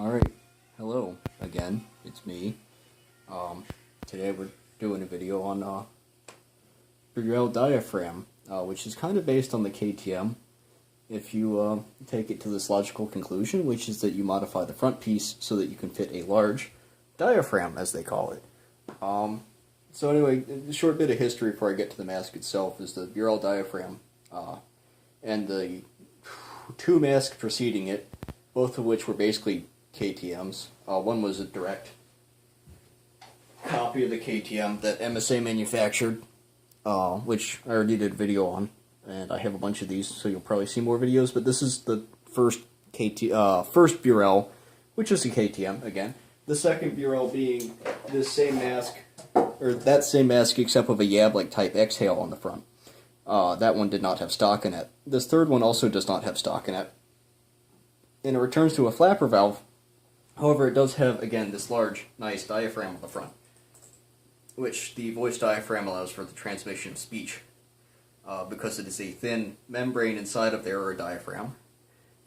Alright, hello again, it's me. Today we're doing a video on Burrell Diaphragm, which is kind of based on the KTM, if you take it to this logical conclusion, which is that you modify the front piece so that you can fit a large diaphragm, as they call it. So anyway, a short bit of history before I get to the mask itself is the Burrell Diaphragm, and the two masks preceding it, both of which were basically KTMs. One was a direct copy of the KTM that MSA manufactured, which I already did a video on, and I have a bunch of these, so you'll probably see more videos, but this is the first first Burrell, which is a KTM, again. The second Burrell being this same mask, or that same mask except with a Yab-like type exhale on the front. That one did not have stock in it. This third one also does not have stock in it. And it returns to a flapper valve. However, it does have, again, this large, nice diaphragm on the front, which the voice diaphragm allows for the transmission of speech, because it is a thin membrane inside of there, or a diaphragm,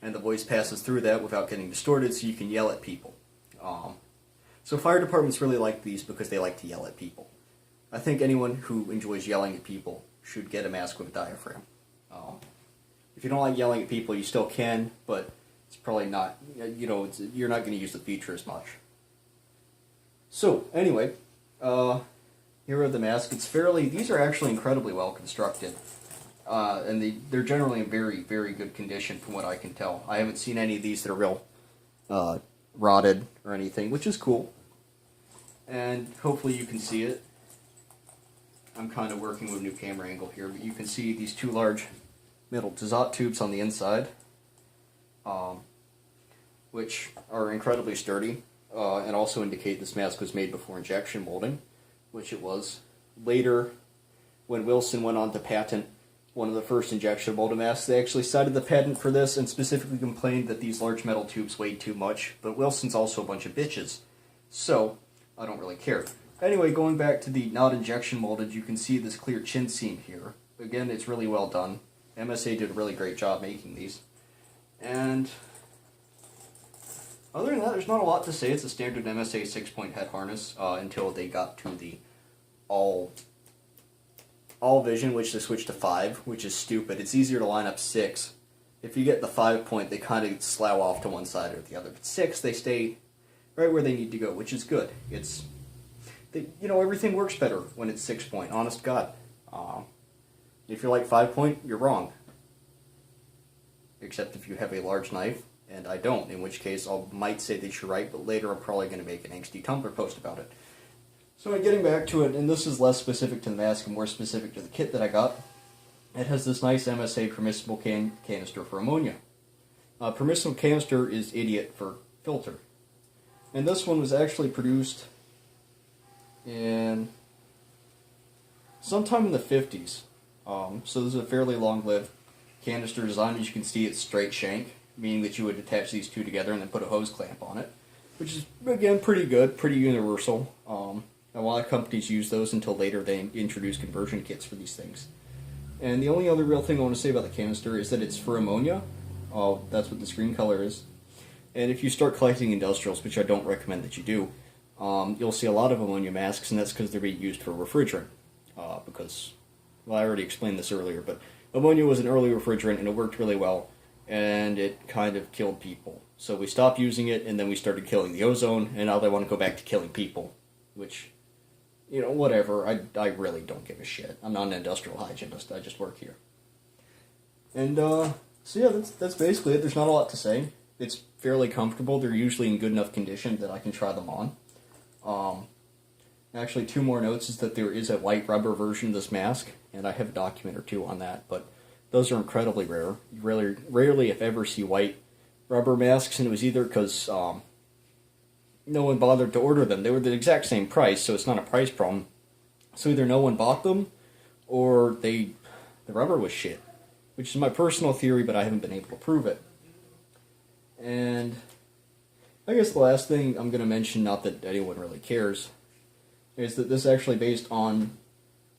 and the voice passes through that without getting distorted, so you can yell at people. So fire departments really like these because they like to yell at people. I think anyone who enjoys yelling at people should get a mask with a diaphragm. If you don't like yelling at people, you still can, but it's probably not, you're not going to use the feature as much. So, anyway, here are the masks. These are actually incredibly well constructed. And they're generally in very, very good condition from what I can tell. I haven't seen any of these that are real rotted or anything, which is cool. And hopefully you can see it. I'm kind of working with a new camera angle here, but you can see these two large metal Tizot tubes on the inside, which are incredibly sturdy, and also indicate this mask was made before injection molding, which it was. Later, when Wilson went on to patent one of the first injection molded masks, they actually cited the patent for this and specifically complained that these large metal tubes weighed too much, but Wilson's also a bunch of bitches, so I don't really care. Anyway, going back to the not injection molded, you can see this clear chin seam here. Again, it's really well done. MSA did a really great job making these. And other than that, there's not a lot to say. It's a standard MSA 6-point head harness until they got to the all vision, which they switched to 5, which is stupid. It's easier to line up 6. If you get the 5-point, they kind of slough off to one side or the other. But 6, they stay right where they need to go, which is good. Everything works better when it's 6-point, honest God. If you're like 5-point, you're wrong. Except if you have a large knife, and I don't, in which case I might say that you're right, but later I'm probably going to make an angsty Tumblr post about it. So getting back to it, and this is less specific to the mask and more specific to the kit that I got, it has this nice MSA permissible canister for ammonia. Permissible canister is idiot for filter. And this one was actually produced in sometime in the 50s. So this is a fairly long-lived canister design. As you can see, it's straight shank, meaning that you would attach these two together and then put a hose clamp on it, which is, again, pretty good, pretty universal. A lot of companies use those until later they introduce conversion kits for these things. And the only other real thing I want to say about the canister is that it's for ammonia. That's what the screen color is. And if you start collecting industrials, which I don't recommend that you do, you'll see a lot of ammonia masks, and that's because they're being used for refrigerant. Well, I already explained this earlier, but ammonia was an early refrigerant, and it worked really well, and it kind of killed people. So we stopped using it, and then we started killing the ozone, and now they want to go back to killing people, which, whatever. I really don't give a shit. I'm not an industrial hygienist. I just work here. And, so yeah, that's basically it. There's not a lot to say. It's fairly comfortable. They're usually in good enough condition that I can try them on. Actually, two more notes is that there is a white rubber version of this mask, and I have a document or two on that, but those are incredibly rare. You rarely, if ever, see white rubber masks, and it was either because no one bothered to order them. They were the exact same price, so it's not a price problem. So either no one bought them, or the rubber was shit, which is my personal theory, but I haven't been able to prove it. And I guess the last thing I'm going to mention, not that anyone really cares, is that this is actually based on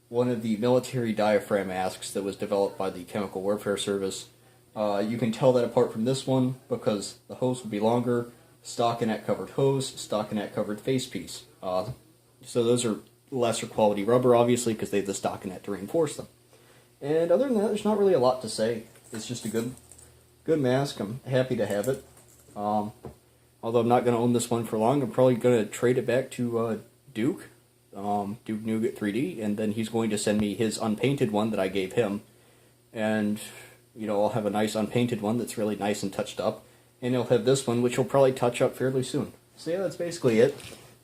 one of the military diaphragm masks that was developed by the Chemical Warfare Service. You can tell that apart from this one because the hose will be longer, stockinette covered hose, stockinette covered facepiece. So those are lesser quality rubber, obviously, because they have the stockinette to reinforce them. And other than that, there's not really a lot to say. It's just a good mask. I'm happy to have it. Although I'm not going to own this one for long, I'm probably going to trade it back to Duke Nougat 3D, and then he's going to send me his unpainted one that I gave him. And, you know, I'll have a nice unpainted one that's really nice and touched up. And he'll have this one, which he'll probably touch up fairly soon. So yeah, that's basically it.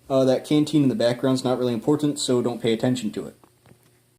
That canteen in the background's not really important, so don't pay attention to it.